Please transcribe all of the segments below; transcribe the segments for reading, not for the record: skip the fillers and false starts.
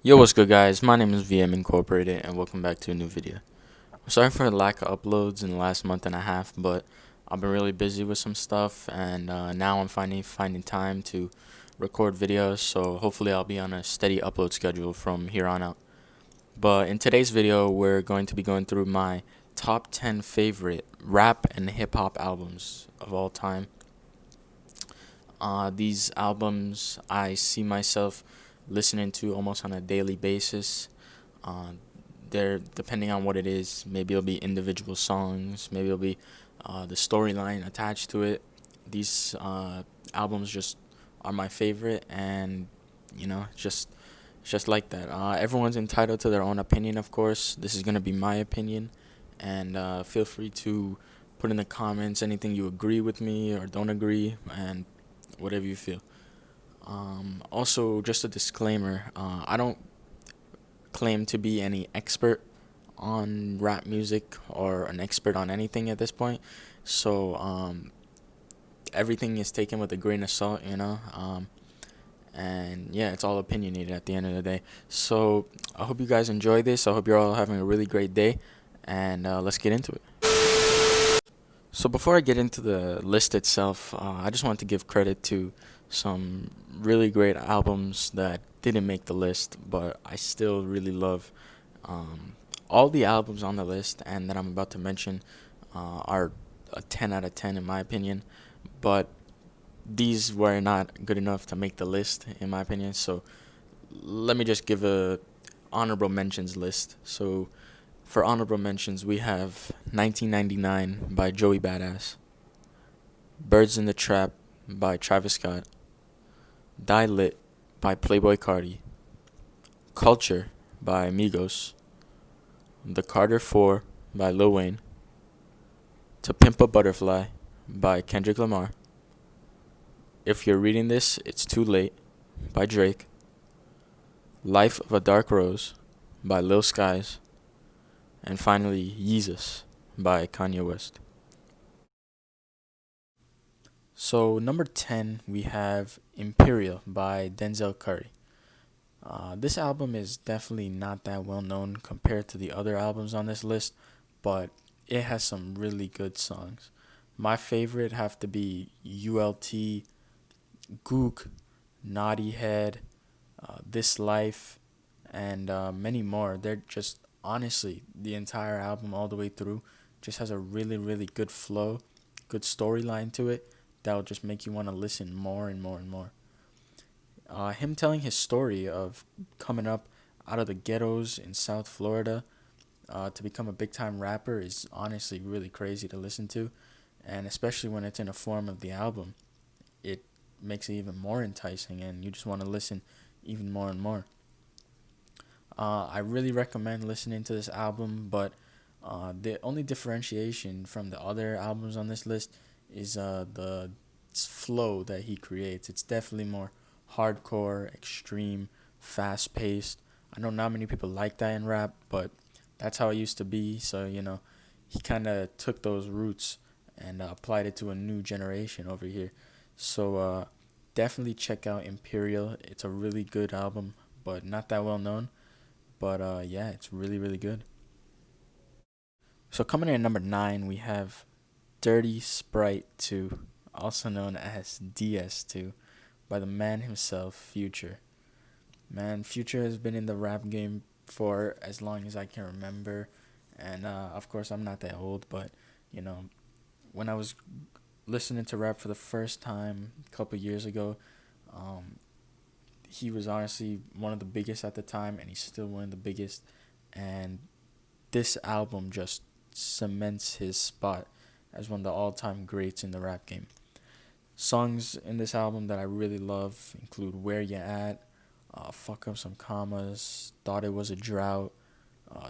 Yo, what's good, guys? My name is VM Incorporated, and welcome back to a new video. I'm sorry for the lack of uploads in the last month and a half, but I've been really busy with some stuff, and now I'm finding time to record videos. So hopefully, I'll be on a steady upload schedule from here on out. But in today's video, we're going to be going through my top 10 favorite rap and hip hop albums of all time. These albums I see myself listening to almost on a daily basis. Uh, they're depending on what it is. Maybe it'll be individual songs. Maybe it'll be the storyline attached to it. These albums just are my favorite, and just like that. Everyone's entitled to their own opinion, of course. This is gonna be my opinion, and feel free to put in the comments anything you agree with me or don't agree, and whatever you feel. Also, just a disclaimer: I don't claim to be any expert on rap music or an expert on anything at this point. So everything is taken with a grain of salt. And yeah, it's all opinionated at the end of the day. So I hope you guys enjoy this. I hope you're all having a really great day, and let's get into it. So before I get into the list itself, I just want to give credit to some really great albums that didn't make the list, but I still really love. Um, all the albums on the list and that I'm about to mention are a 10 out of 10 in my opinion, but these were not good enough to make the list in my opinion. So let me just give a honorable mentions list. So for honorable mentions, we have 1999 by Joey Badass, Birds in the Trap by Travis Scott, Die Lit by Playboy Cardi, Culture by Migos, The Carter 4 by Lil Wayne, To Pimp a Butterfly by Kendrick Lamar, If You're Reading This, It's Too Late by Drake, Life of a Dark Rose by Lil Skies, and finally Yeezus by Kanye West. So number 10, we have Imperial by Denzel Curry. This album is definitely not that well known compared to the other albums on this list, but it has some really good songs. My favorite have to be ULT, Gook, Naughty Head, This Life, and many more. They're just honestly the entire album all the way through just has a really really good flow, good storyline to it that will just make you want to listen more and more and more. Him telling his story of coming up out of the ghettos in South Florida to become a big time rapper is honestly really crazy to listen to, and especially when it's in a form of the album, it makes it even more enticing, and you just want to listen even more and more. I really recommend listening to this album, but the only differentiation from the other albums on this list is the flow that he creates. It's definitely more hardcore, extreme, fast paced. I know not many people like that in rap, but that's how it used to be. So, he kind of took those roots and applied it to a new generation over here. So, definitely check out Imperial. It's a really good album, but not that well known. But yeah, it's really, really good. So coming in at number 9, we have Dirty Sprite 2, also known as DS2, by the man himself, Future. Man, Future has been in the rap game for as long as I can remember. And of course, I'm not that old, but you know, when I was listening to rap for the first time a couple years ago, um, he was honestly one of the biggest at the time, and he's still one of the biggest. And this album just cements his spot as one of the all-time greats in the rap game. Songs in this album that I really love include "Where Ya At," "Fuck Up Some Commas," "Thought It Was a Drought,"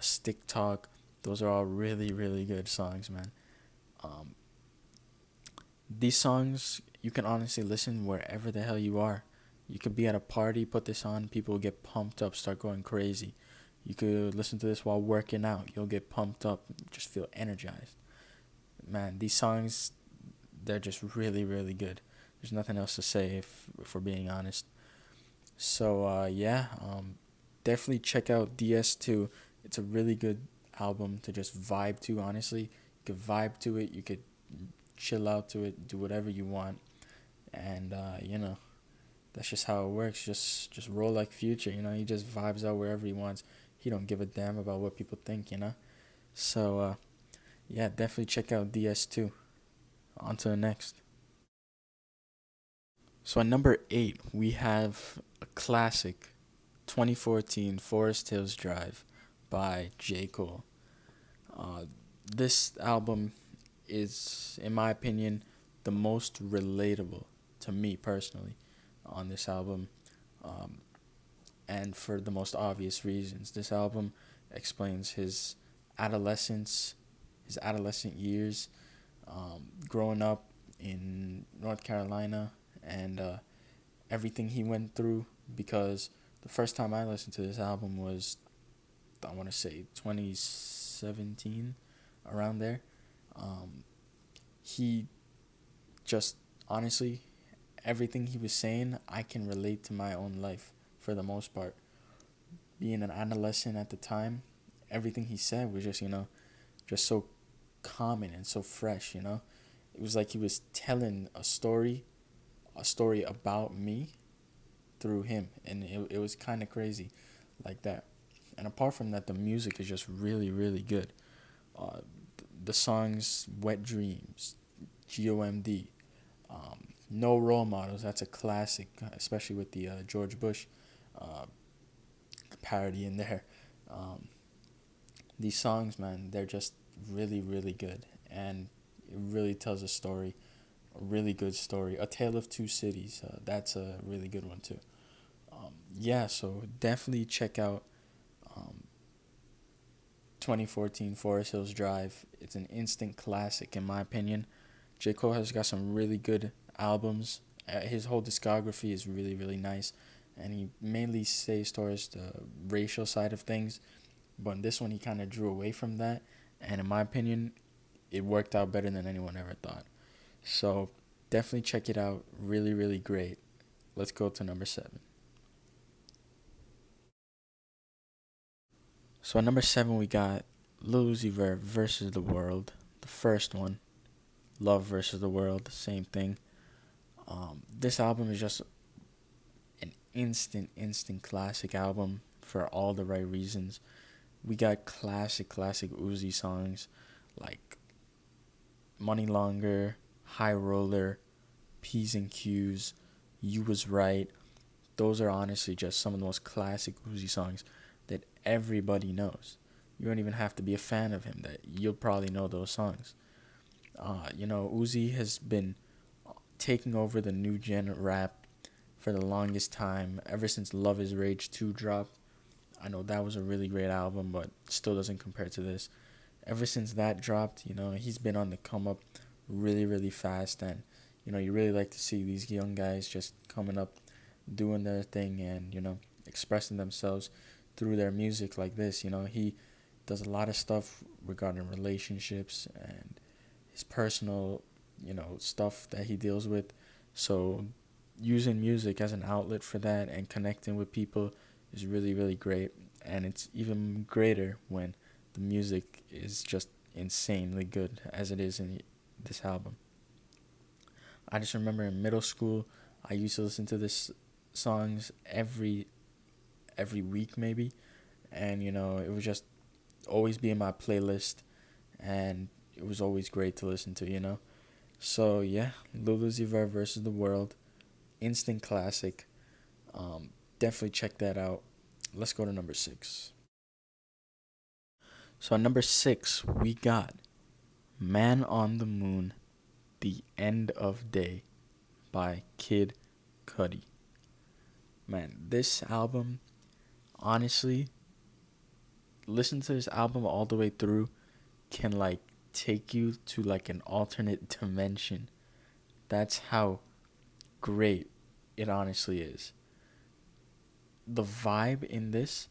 "Stick Talk." Those are all really, really good songs, man. Um, these songs you can honestly listen wherever the hell you are. You could be at a party, put this on, people will get pumped up, start going crazy. You could listen to this while working out. You'll get pumped up, just feel energized. Man, these songs, they're just really, really good. There's nothing else to say if we're being honest. So, yeah, definitely check out DS2. It's a really good album to just vibe to, honestly. You could vibe to it, you could chill out to it, do whatever you want. And, that's just how it works. Just roll like Future, he just vibes out wherever he wants. He don't give a damn about what people think. So, yeah, definitely check out DS2. On to the next. So at number 8, we have a classic 2014 Forest Hills Drive by J. Cole. Uh, this album is, in my opinion, the most relatable to me personally on this album. Um, and for the most obvious reasons. This album explains his adolescence, his adolescent years, growing up in North Carolina, and everything he went through. Because the first time I listened to this album was, I want to say, 2017, around there. Um, he just, honestly, everything he was saying, I can relate to my own life for the most part. Being an adolescent at the time, everything he said was just so common and so fresh. It was like he was telling a story about me through him, and it was kind of crazy like that. And apart from that, the music is just really, really good. Uh, the songs Wet Dreams, GOMD, No Role Models, that's a classic, especially with the George Bush uh, parody in there. Um, these songs, man, they're just really, really good, and it really tells a story, a really good story. A Tale of Two Cities, that's a really good one too. Yeah, so definitely check out um, 2014 Forest Hills Drive. It's an instant classic in my opinion. J. Cole has got some really good albums. His whole discography is really, really nice, and he mainly stays towards the racial side of things. But in this one, he kind of drew away from that, and in my opinion, it worked out better than anyone ever thought. So definitely check it out. Really, really great. Let's go to number 7. So at number 7, we got Lil Uzi Vert versus the World. The first one, Love versus the World, same thing. This album is just an instant classic album for all the right reasons. We got classic Uzi songs like Money Longer, High Roller, P's and Q's, You Was Right. Those are honestly just some of the most classic Uzi songs that everybody knows. You don't even have to be a fan of him, that you'll probably know those songs. Uzi has been taking over the new gen rap for the longest time, ever since Love Is Rage 2 dropped. I know that was a really great album, but still doesn't compare to this. Ever since that dropped, he's been on the come up really, really fast. And, you really like to see these young guys just coming up, doing their thing, and, expressing themselves through their music like this. He does a lot of stuff regarding relationships and his personal, stuff that he deals with. So using music as an outlet for that and connecting with people is really, really great. And it's even greater when the music is just insanely good, as it is in this album. I just remember in middle school, I used to listen to this songs every week maybe, and it would just always be in my playlist, and it was always great to listen to. So yeah, Lil Uzi Vert versus the World, instant classic. Definitely check that out. Let's go to number 6. So at number 6, we got Man on the Moon, The End of Day by Kid Cudi. Man, this album, honestly, listen to this album all the way through can take you to an alternate dimension. That's how great it honestly is. The vibe in this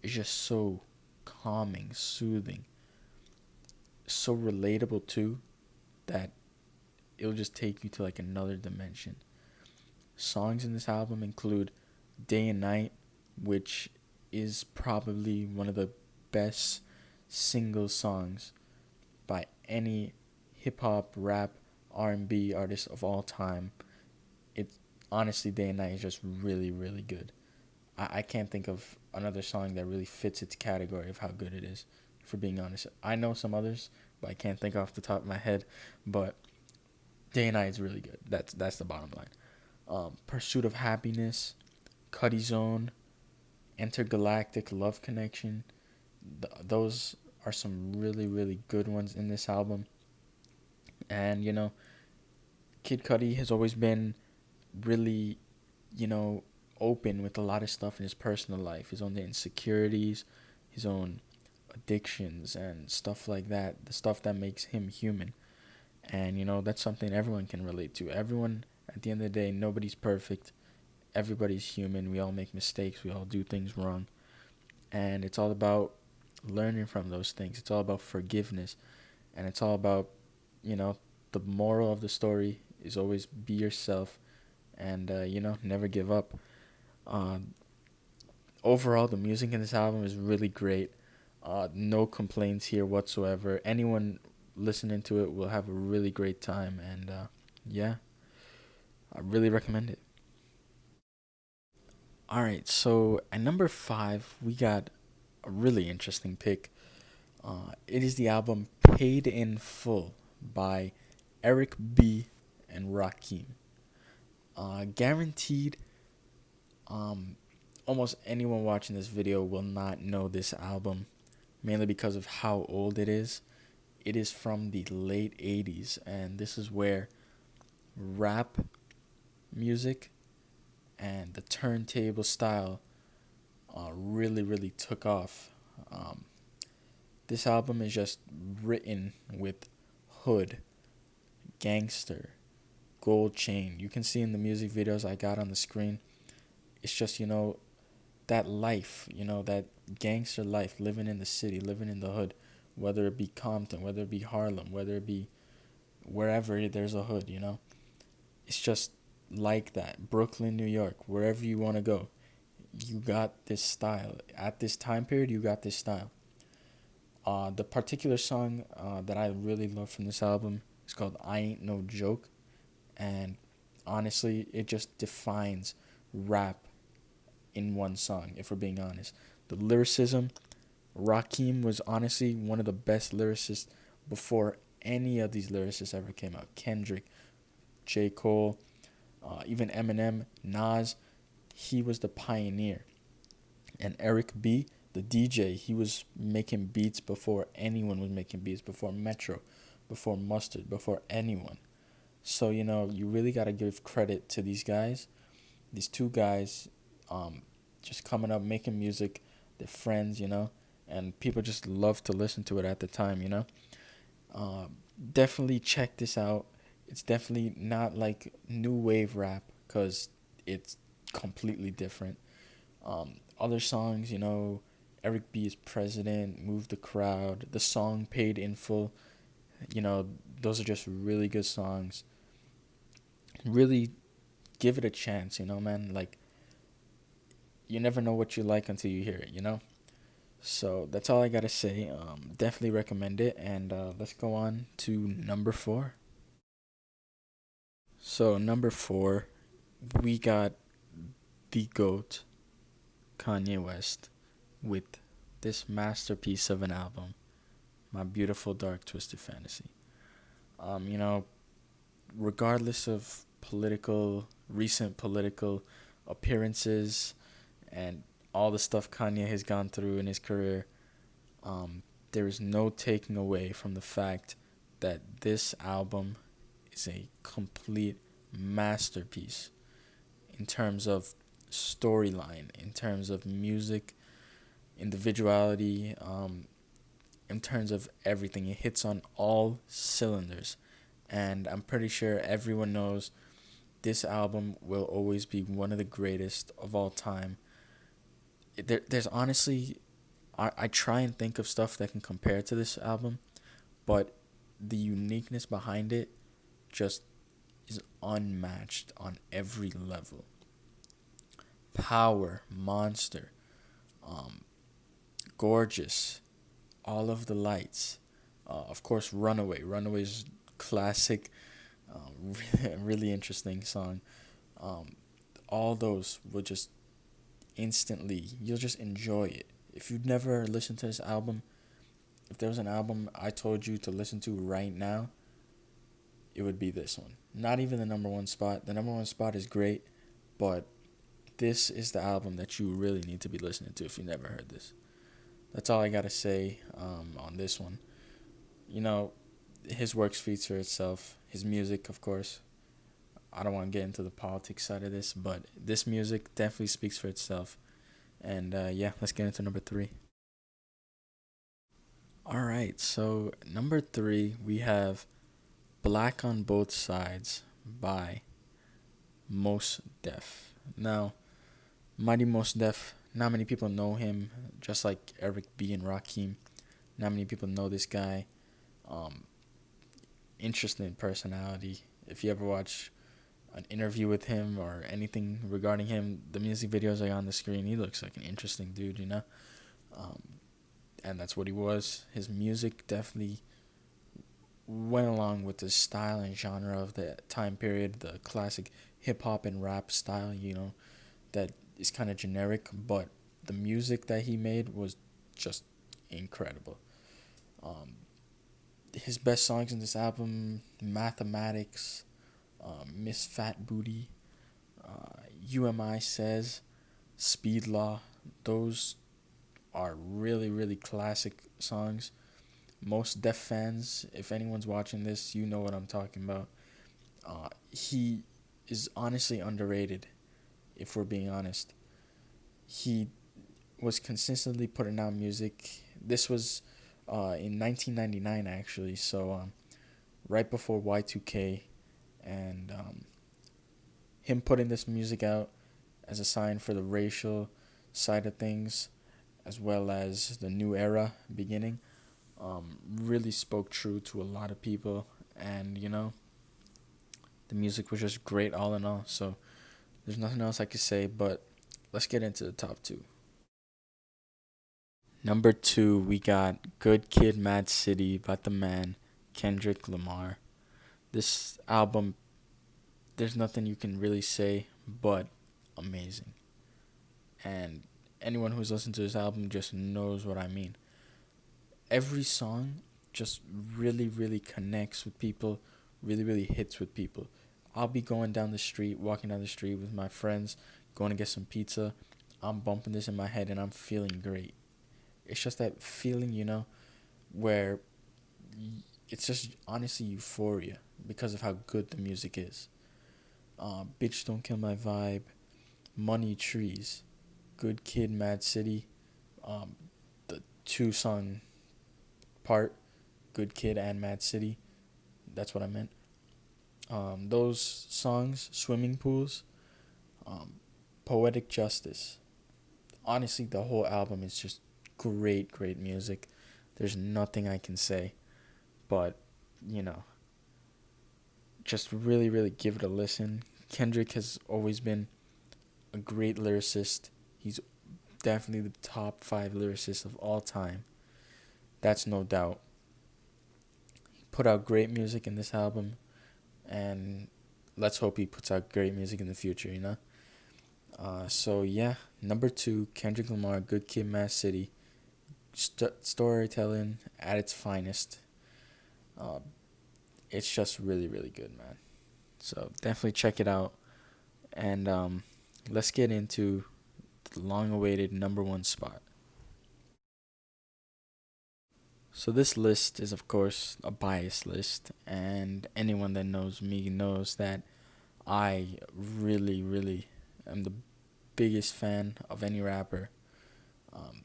is just so calming, soothing, so relatable too, that it'll just take you to another dimension. Songs in this album include Day and Night, which is probably one of the best single songs by any hip hop, rap, R&B artist of all time. It's honestly, Day and Night is just really, really good. I can't think of another song that really fits its category of how good it is, for being honest. I know some others, but I can't think off the top of my head. But Day and Night is really good. That's the bottom line. Pursuit of Happiness, Cuddy Zone, Intergalactic Love Connection. Those are some really, really good ones in this album. And, Kid Cudi has always been really, you know, open with a lot of stuff in his personal life, his own insecurities, his own addictions, and stuff like that. The stuff that makes him human. And, that's something everyone can relate to. Everyone, at the end of the day, nobody's perfect. Everybody's human. We all make mistakes. We all do things wrong. And it's all about learning from those things. It's all about forgiveness. And it's all about, the moral of the story is always be yourself and, never give up. Uh, Overall, the music in this album is really great. No complaints here whatsoever. Anyone listening to it will have a really great time. And, yeah, I really recommend it. All right, so at number 5, we got a really interesting pick. It is the album Paid in Full by Eric B. and Rakim. Guaranteed, um, almost anyone watching this video will not know this album, mainly because of how old it is. It is from the late 80s, and this is where rap music and the turntable style really, really took off. Um, this album is just written with hood, gangster, gold chain. You can see in the music videos I got on the screen. It's just, that life, that gangster life, living in the city, living in the hood, whether it be Compton, whether it be Harlem, whether it be wherever there's a hood. It's just like that. Brooklyn, New York, wherever you want to go, you got this style. At this time period, you got this style. The particular song that I really love from this album is called I Ain't No Joke. And honestly, it just defines rap in one song, if we're being honest. The lyricism, Rakim was honestly one of the best lyricists before any of these lyricists ever came out. Kendrick, J. Cole, even Eminem, Nas, he was the pioneer. And Eric B., the DJ, he was making beats before anyone was making beats, before Metro, before Mustard, before anyone. So, you really got to give credit to these guys. These two guys just coming up, making music. They're friends, and people just love to listen to it at the time. Definitely check this out. It's definitely not like new wave rap because it's completely different. Other songs, Eric B is President, Move the Crowd, the song Paid in Full, those are just really good songs. Really give it a chance, man. Like, you never know what you like until you hear it. So that's all I gotta say. Definitely recommend it, and let's go on to number 4. So number 4, we got the GOAT, Kanye West, with this masterpiece of an album, My Beautiful Dark Twisted Fantasy. You know, regardless of recent political appearances and all the stuff Kanye has gone through in his career, there is no taking away from the fact that this album is a complete masterpiece in terms of storyline, in terms of music, individuality, in terms of everything. It hits on all cylinders. And I'm pretty sure everyone knows this album will always be one of the greatest of all time. There's honestly, I try and think of stuff that can compare to this album, but the uniqueness behind it just is unmatched on every level. Power, Monster, um, Gorgeous, All of the Lights, of course, Runaway. Runaway's classic, really interesting song. Um, all those will just instantly, you'll just enjoy it. If you've never listened to this album, if there was an album I told you to listen to right now, it would be this one. Not even the number one spot. The number one spot is great, but this is the album that you really need to be listening to if you never heard this. That's all I gotta say on this one. You know, his work speaks for itself. His music, of course. I don't want to get into the politics side of this, but this music definitely speaks for itself. And yeah, let's get into number three. All right, so number three, we have Black on Both Sides by Mos Def. Now, Mighty Mos Def, not many people know him, just like Eric B and Rakim. Not many people know this guy. Um, Interesting personality. If you ever watch an interview with him or anything regarding him, the music videos are on the screen. He looks like an interesting dude, you know? Um, and that's what he was. His music definitely went along with the style and genre of the time period, the classic hip hop and rap style, that is kind of generic, but the music that he made was just incredible. Um, his best songs in this album: Mathematics, Miss Fat Booty, UMI Says, Speed Law. Those are really, really classic songs. Most Def fans, if anyone's watching this, you know what I'm talking about. He is honestly underrated, if we're being honest. He was consistently putting out music. This was in 1999, actually, so right before Y2K, and him putting this music out as a sign for the racial side of things, as well as the new era beginning, really spoke true to a lot of people, and the music was just great all in all. So there's nothing else I could say, but let's get into the top two. Number two, we got Good Kid, Mad City by the man Kendrick Lamar. This album, there's nothing you can really say but amazing. And anyone who's listened to this album just knows what I mean. Every song just really, really connects with people, really, really hits with people. I'll be going down the street, walking down the street with my friends, going to get some pizza. I'm bumping this in my head and I'm feeling great. It's just that feeling, where it's just honestly euphoria because of how good the music is. Bitch Don't Kill My Vibe, Money Trees, Good Kid, Mad City, um, the two song part, Good Kid and Mad City. That's what I meant. Those songs, Swimming Pools, um, Poetic Justice. Honestly, the whole album is just great, great music. There's nothing I can say, but you know, just really, really give it a listen. Kendrick has always been a great lyricist. He's definitely the top five lyricist of all time. That's no doubt. He put out great music in this album, and let's hope he puts out great music in the future. So yeah, number two, Kendrick Lamar, Good Kid, Mad City. Storytelling at its finest. Uh, it's just really, really good, man. So definitely check it out. And let's get into the long-awaited number one spot. So this list is, of course, a biased list, and anyone that knows me knows that I really, really am the biggest fan of any rapper. Um,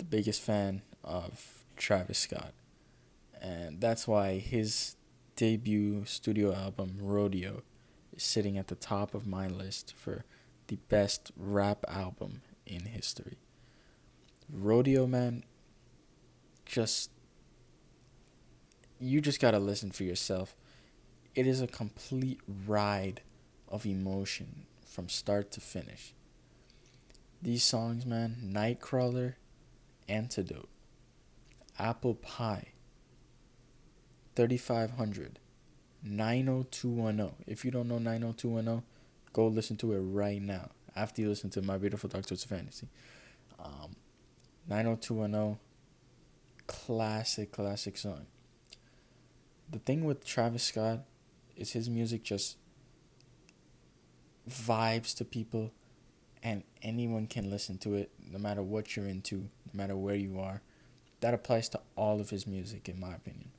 the biggest fan of Travis Scott. And that's why his debut studio album, Rodeo, is sitting at the top of my list for the best rap album in history. Rodeo, man, just you just gotta listen for yourself. It is a complete ride of emotion from start to finish. These songs, man: Nightcrawler, Antidote, Apple Pie, 3500, 90210. If you don't know 90210, go listen to it right now after you listen to My Beautiful Dark Twisted Fantasy. 90210, classic song. The thing with Travis Scott is his music just vibes to people, and anyone can listen to it no matter what you're into, no matter where you are. That applies to all of his music, in my opinion.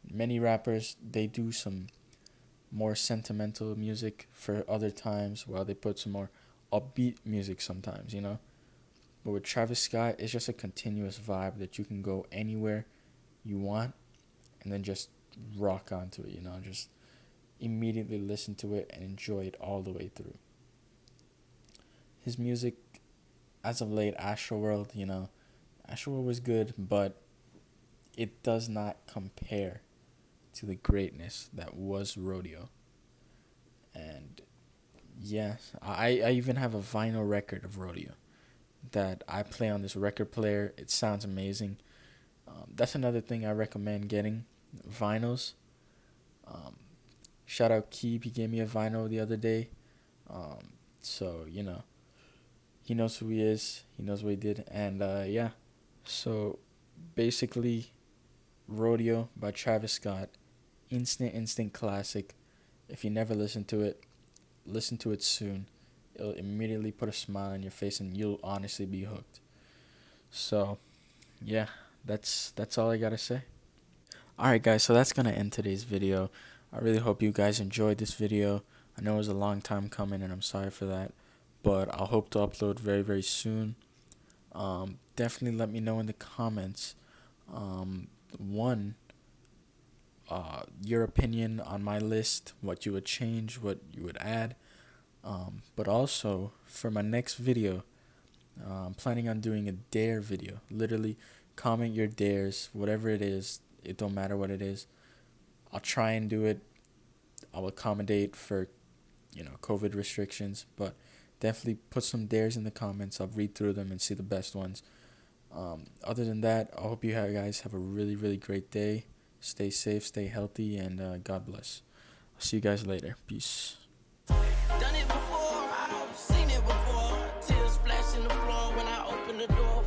Many rappers, they do some more sentimental music for other times, while they put some more upbeat music sometimes, you know? But with Travis Scott, it's just a continuous vibe that you can go anywhere you want and then just rock onto it, you know? Just immediately listen to it and enjoy it all the way through. His music, as of late, Astroworld, you know, Astroworld was good, but it does not compare to the greatness that was Rodeo. And yeah, I even have a vinyl record of Rodeo that I play on this record player. It sounds amazing. That's another thing I recommend getting: vinyls. Um, Shout out Keeb, he gave me a vinyl the other day. So, you know, he knows who he is, he knows what he did, and yeah. So basically, Rodeo by Travis Scott, instant classic. If you never listened to it, listen to it soon. It'll immediately put a smile on your face, and you'll honestly be hooked. So, yeah, that's all I gotta say. Alright guys, so that's gonna end today's video. I really hope you guys enjoyed this video. I know it was a long time coming, and I'm sorry for that, but I'll hope to upload very soon. Definitely let me know in the comments, one, your opinion on my list, what you would change, what you would add. But also, for my next video, I'm planning on doing a dare video. Literally, comment your dares, whatever it is. It don't matter what it is. I'll try and do it. I'll accommodate for, COVID restrictions. But definitely put some dares in the comments. I'll read through them and see the best ones. Other than that, I hope you guys have a really great day. Stay safe, stay healthy, and God bless. I'll see you guys later. Peace. Done it before, I've seen it before. Tears splash in the floor when I open the door.